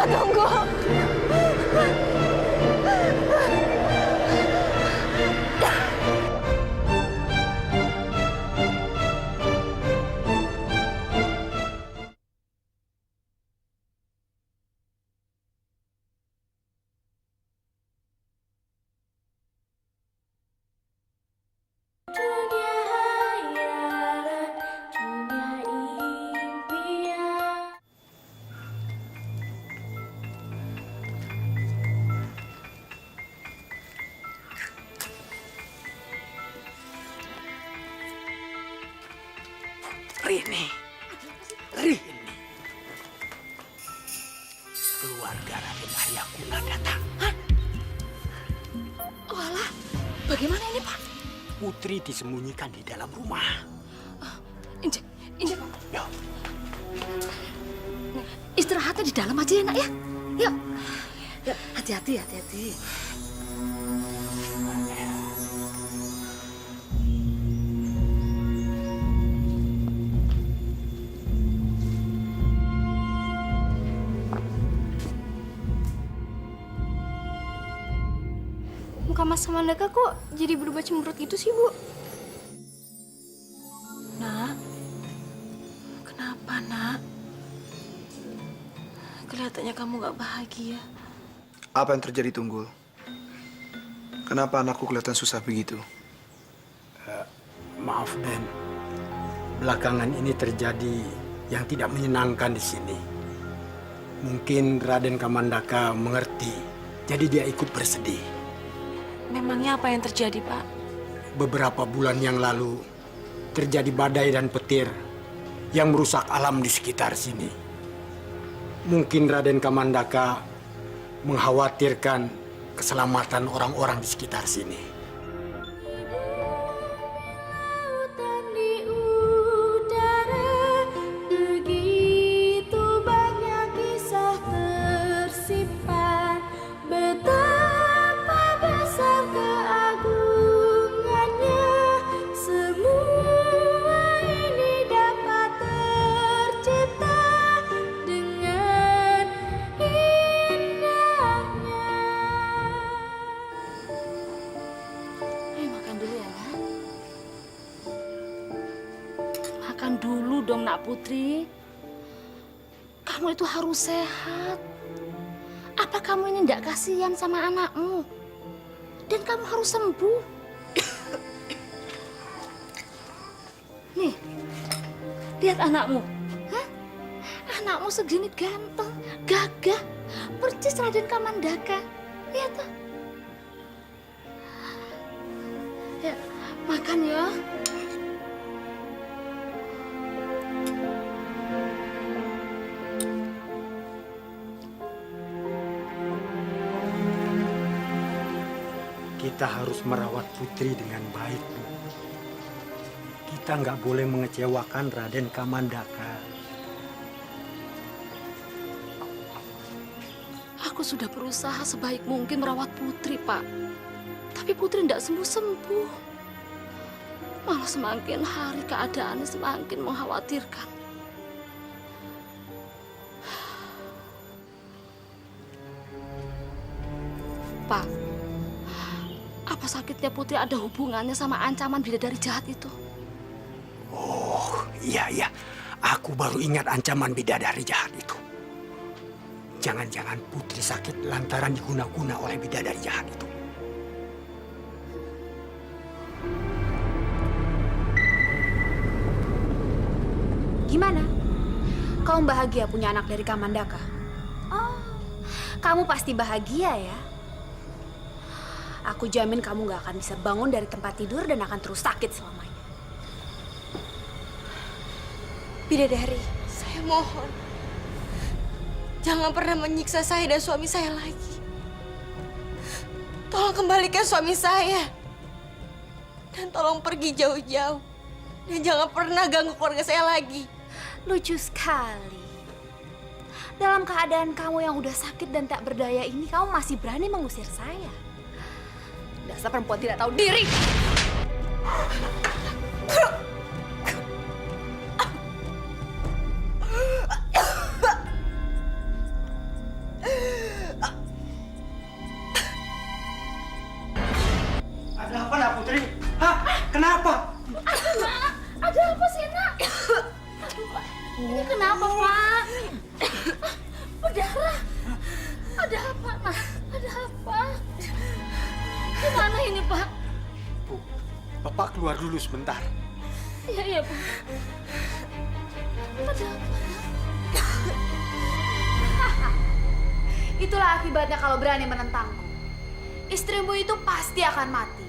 Tunggu. Rini. Keluarga Raden Aryakuna datang. Oh alah, bagaimana ini, Pak? Putri disembunyikan di dalam rumah. Injek. Yo. Istirahatnya di dalam aja ya, Nak ya. Yuk. Yuk, hati-hati. Muka Mas Kamandaka kok jadi berubah cemberut gitu sih, Bu? Nak, kenapa, Nak? Kelihatannya kamu gak bahagia. Apa yang terjadi, Tunggul? Kenapa anakku kelihatan susah begitu? Maaf, Den. Belakangan ini terjadi yang tidak menyenangkan di sini. Mungkin Raden Kamandaka mengerti, jadi dia ikut bersedih. Memangnya apa yang terjadi, Pak? Beberapa bulan yang lalu terjadi badai dan petir yang merusak alam di sekitar sini. Mungkin Raden Kamandaka mengkhawatirkan keselamatan orang-orang di sekitar sini. Begitu banyak kisah tersimpan, betapa besar keagungannya. Semua ini dapat tercipta dengan indahnya. Makan dulu ya, Nak. Makan dulu dong, Nak Putri. Kamu itu harus sehat. Apa kamu ini tidak kasihan sama anakmu? Dan kamu harus sembuh. Nih, lihat anakmu. Hah? Anakmu segini ganteng, gagah, percis Raden Kamandaka. Lihat tuh. Ya, makan ya. Kita harus merawat Putri dengan baik, Bu. Kita nggak boleh mengecewakan Raden Kamandaka. Aku sudah berusaha sebaik mungkin merawat Putri, Pak. Tapi Putri tidak sembuh-sembuh. Malah semakin hari keadaannya semakin mengkhawatirkan. Pak, apa sakitnya Putri ada hubungannya sama ancaman bidadari jahat itu? Oh, iya. Aku baru ingat ancaman bidadari jahat itu. Jangan-jangan Putri sakit lantaran diguna-guna oleh bidadari jahat itu. Gimana? Kamu bahagia punya anak dari Kamandaka? Oh, kamu pasti bahagia ya? Aku jamin kamu gak akan bisa bangun dari tempat tidur dan akan terus sakit selamanya. Bidadari, saya mohon. Jangan pernah menyiksa saya dan suami saya lagi. Tolong kembalikan suami saya. Dan tolong pergi jauh-jauh. Dan jangan pernah ganggu keluarga saya lagi. Lucu sekali. Dalam keadaan kamu yang udah sakit dan tak berdaya ini, kamu masih berani mengusir saya. Dasar perempuan tidak tahu diri. Ada apa nak Putri? Hah? Kenapa? Ada apa sih, Nak? Ini kenapa, Pak? Berdarah. Ada apa, Nak? Ada apa? Gimana ini, Pak? Bu, Bapak keluar dulu sebentar. Iya, Pak. Ada apa, Nak? Itulah akibatnya kalau berani menentangku. Istrimu itu pasti akan mati.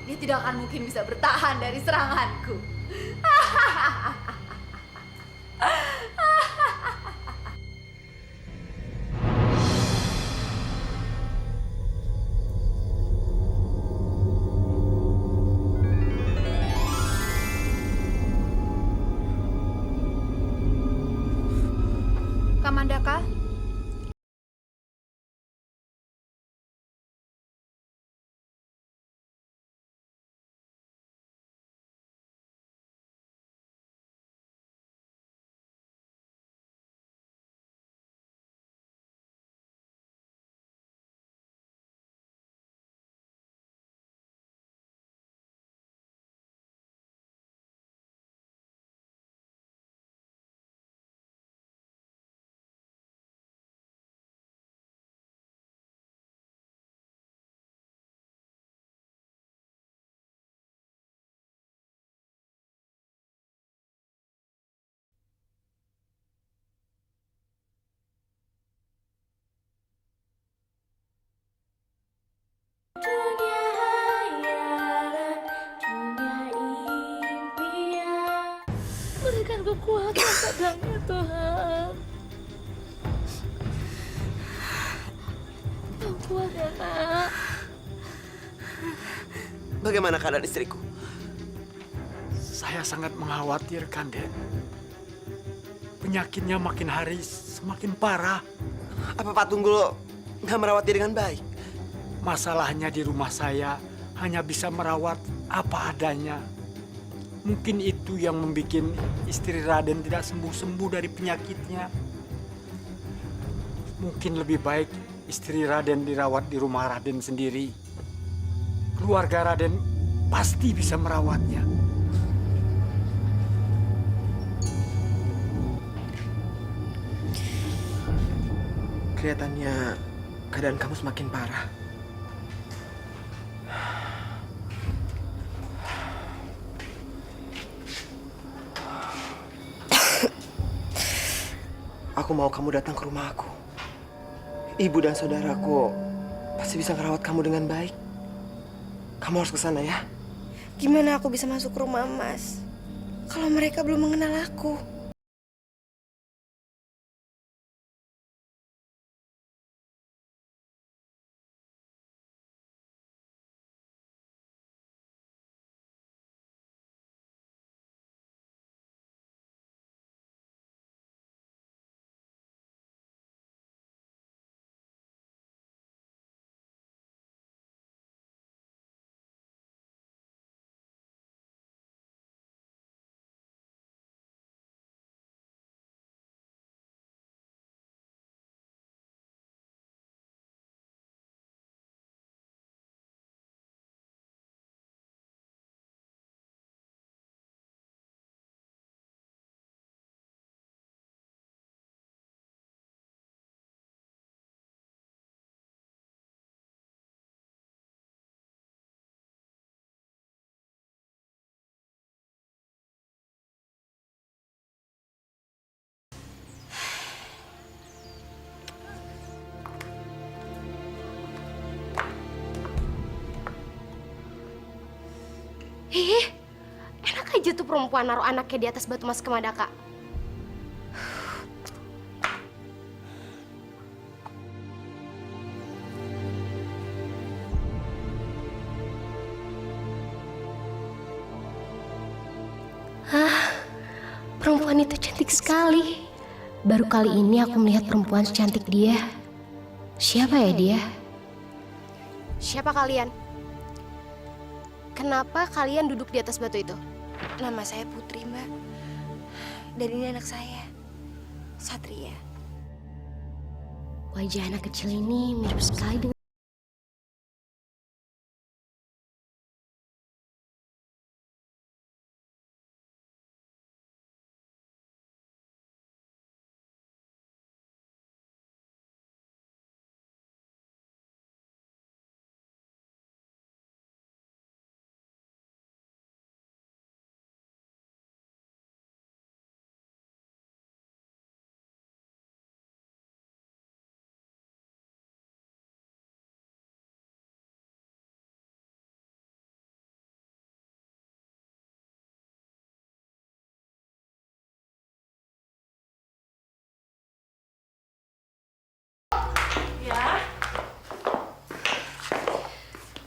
Dia tidak akan mungkin bisa bertahan dari seranganku. Kamandaka? Berikan kekuatan padanya, Tuhan. Yang kuat ya, Nak. Bagaimana keadaan istriku? Saya sangat mengkhawatirkan, Den. Penyakitnya makin hari semakin parah. Apa Pak Tunggul nggak merawat dia dengan baik? Masalahnya di rumah saya hanya bisa merawat apa adanya. Mungkin itu yang membuat istri Raden tidak sembuh-sembuh dari penyakitnya. Mungkin lebih baik istri Raden dirawat di rumah Raden sendiri. Keluarga Raden pasti bisa merawatnya. Kelihatannya keadaan kamu semakin parah. Aku mau kamu datang ke rumah aku. Ibu dan saudaraku pasti bisa ngerawat kamu dengan baik. Kamu harus ke sana ya. Gimana aku bisa masuk ke rumah Mas kalau mereka belum mengenal aku? Enak aja tuh perempuan naruh anaknya di atas batu Mas Kamandaka. Perempuan itu cantik sekali. Baru kali ini aku melihat perempuan secantik dia. Siapa ya dia? Siapa kalian? Kenapa kalian duduk di atas batu itu? Nama saya Putri, Mbak. Dan ini anak saya, Satria. Wajah anak kecil ini mirip sekali dengan...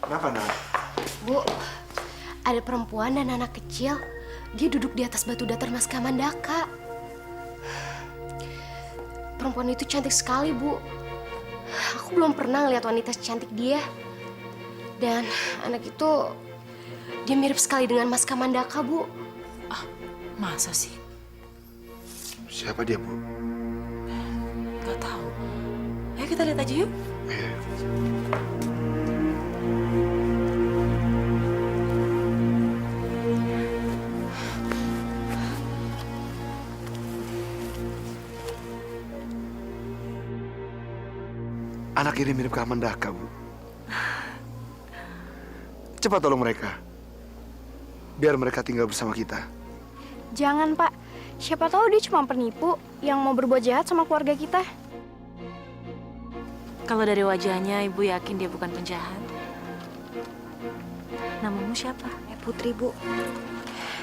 Kenapa, Nak? Bu, ada perempuan dan anak kecil. Dia duduk di atas batu datar Mas Kamandaka. Perempuan itu cantik sekali, Bu. Aku belum pernah ngeliat wanita secantik dia. Dan anak itu, dia mirip sekali dengan Mas Kamandaka, Bu. Masa sih? Siapa dia, Bu? Gak tahu. Ayo kita lihat aja yuk. Iya. Anak ini mirip Kamandaka, Bu. Cepat tolong mereka. Biar mereka tinggal bersama kita. Jangan, Pak. Siapa tahu dia cuma penipu yang mau berbuat jahat sama keluarga kita. Kalau dari wajahnya, Ibu yakin dia bukan penjahat. Namamu siapa? Putri, Bu.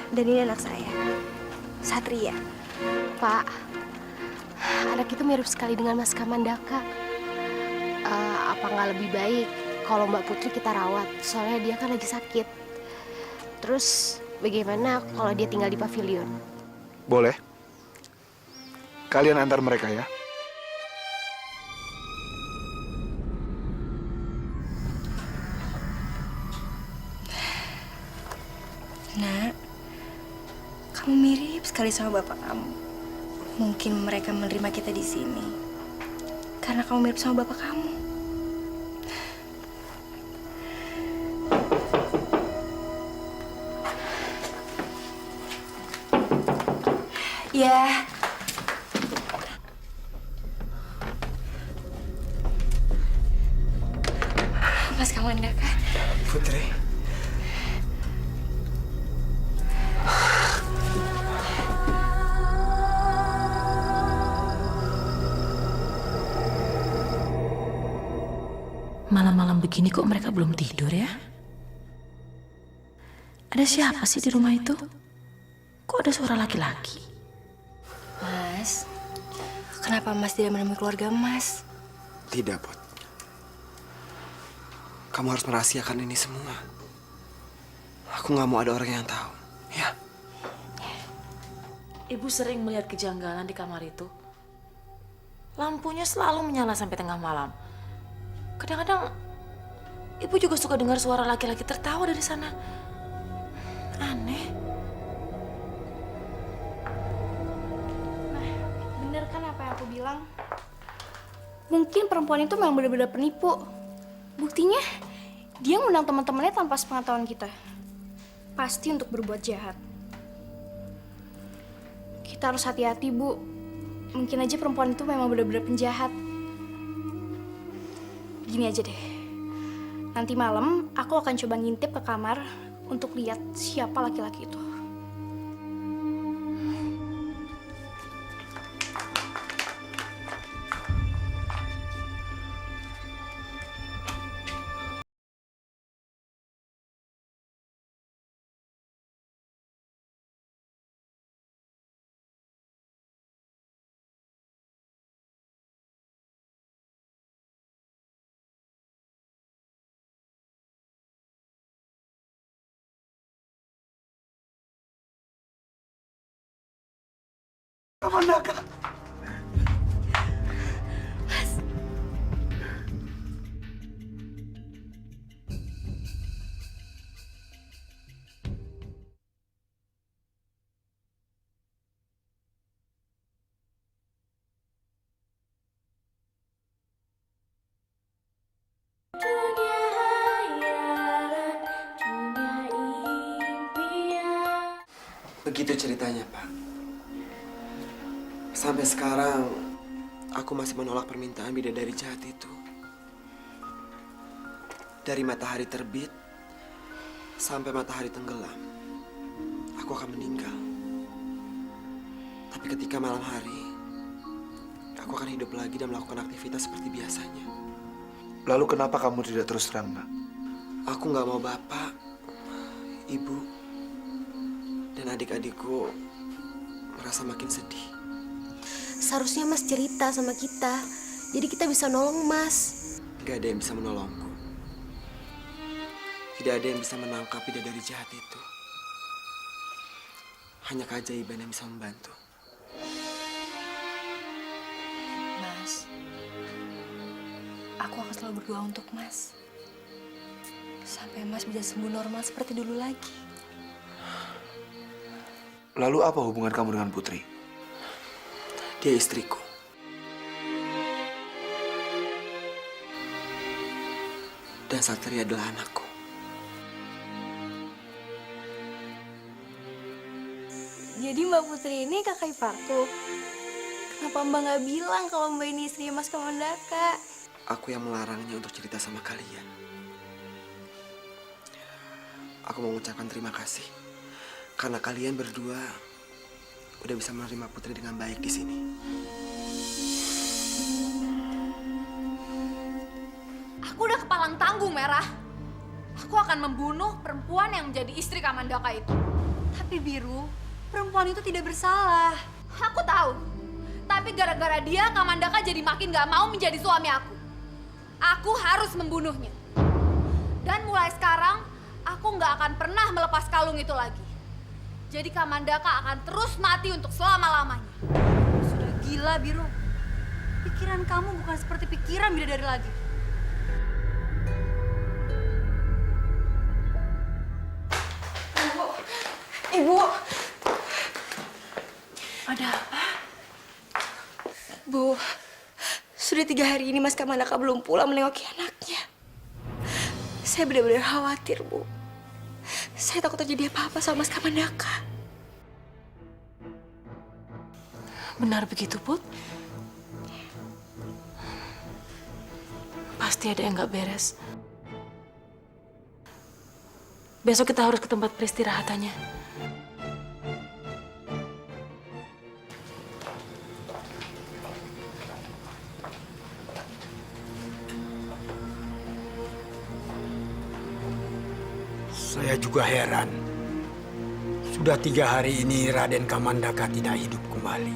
Dan ini anak saya, Satria. Pak, anak itu mirip sekali dengan Mas Kamandaka. Apa nggak lebih baik kalau Mbak Putri kita rawat? Soalnya dia kan lagi sakit. Terus bagaimana kalau dia tinggal di pavilion? Boleh. Kalian antar mereka ya. Nak, kamu mirip sekali sama bapak kamu. Mungkin mereka menerima kita di sini karena kamu mirip sama bapak kamu. Ya. Kamandaka. Putri. Malam-malam begini kok mereka belum tidur ya? Ada siapa sih di rumah itu? Kok ada suara laki-laki? Mas, kenapa Mas tidak menemui keluarga Mas? Tidak, Put. Kamu harus merahasiakan ini semua. Aku nggak mau ada orang yang tahu. Ya. Ibu sering melihat kejanggalan di kamar itu. Lampunya selalu menyala sampai tengah malam. Kadang-kadang ibu juga suka dengar suara laki-laki tertawa dari sana. Aneh. Nah, bener kan apa yang aku bilang? Mungkin perempuan itu memang benar-benar penipu. Buktinya, dia ngundang teman-temannya tanpa sepengetahuan kita. Pasti untuk berbuat jahat. Kita harus hati-hati, Bu. Mungkin aja perempuan itu memang benar-benar penjahat. Gini aja deh. Nanti malam aku akan coba ngintip ke kamar untuk lihat siapa laki-laki itu. Kamandaka. Begitu ceritanya, Pak. Sampai sekarang, aku masih menolak permintaan bidadari jahat itu. Dari matahari terbit sampai matahari tenggelam, aku akan meninggal. Tapi ketika malam hari, aku akan hidup lagi dan melakukan aktivitas seperti biasanya. Lalu kenapa kamu tidak terus terang, Nak? Aku nggak mau bapak, ibu, dan adik-adikku merasa makin sedih. Seharusnya Mas cerita sama kita. Jadi kita bisa nolong Mas. Gak ada yang bisa menolongku. Tidak ada yang bisa menangkap bidadari jahat itu. Hanya keajaiban yang bisa membantu. Mas, aku akan selalu berdoa untuk Mas. Sampai Mas bisa sembuh normal seperti dulu lagi. Lalu apa hubungan kamu dengan Putri? Dia istriku. Dan Satria adalah anakku. Jadi Mbak Putri ini kakak iparku. Kenapa Mbak nggak bilang kalau Mbak ini istri Mas Kamandaka? Aku yang melarangnya untuk cerita sama kalian. Aku mau mengucapkan terima kasih. Karena kalian berdua udah bisa menerima Putri dengan baik di sini. Aku udah kepalang tanggung, Merah. Aku akan membunuh perempuan yang menjadi istri Kamandaka itu. Tapi Biru, perempuan itu tidak bersalah. Aku tahu. Tapi gara-gara dia, Kamandaka jadi makin gak mau menjadi suami aku. Aku harus membunuhnya. Dan mulai sekarang, aku gak akan pernah melepas kalung itu lagi. Jadi Kamandaka akan terus mati untuk selama-lamanya. Sudah gila, Biru. Pikiran kamu bukan seperti pikiran bidadari lagi. Ibu. Ada apa? Bu, sudah 3 hari ini Mas Kamandaka belum pulang menengoki anaknya. Saya benar-benar khawatir, Bu. Saya takut terjadi apa-apa sama Mas Kamandaka. Benar begitu, Put? Pasti ada yang gak beres. Besok kita harus ke tempat peristirahatannya. Saya juga heran. Sudah 3 hari ini Raden Kamandaka tidak hidup kembali.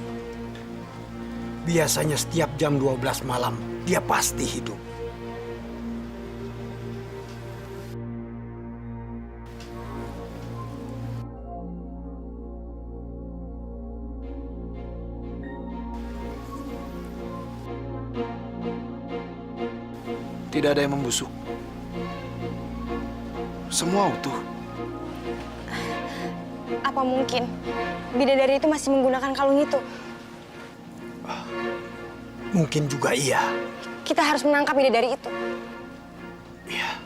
Biasanya setiap jam 12 malam dia pasti hidup. Tidak ada yang membusuk. Semua utuh. Apa mungkin bidadari itu masih menggunakan kalung itu? Mungkin juga iya. Kita harus menangkap bidadari itu. Iya.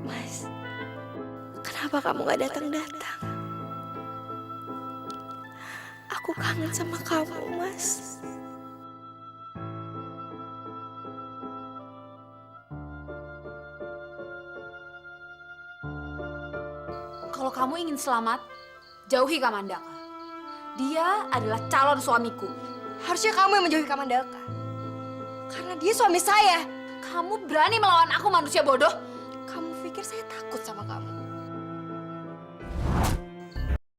Mas, kenapa kamu gak datang-datang? Aku kangen sama kamu, Mas. Kalau kamu ingin selamat, jauhi Kamandaka. Dia adalah calon suamiku. Harusnya kamu yang menjauhi Kamandaka. Karena dia suami saya. Kamu berani melawan aku, manusia bodoh? Kamu pikir saya takut sama kamu?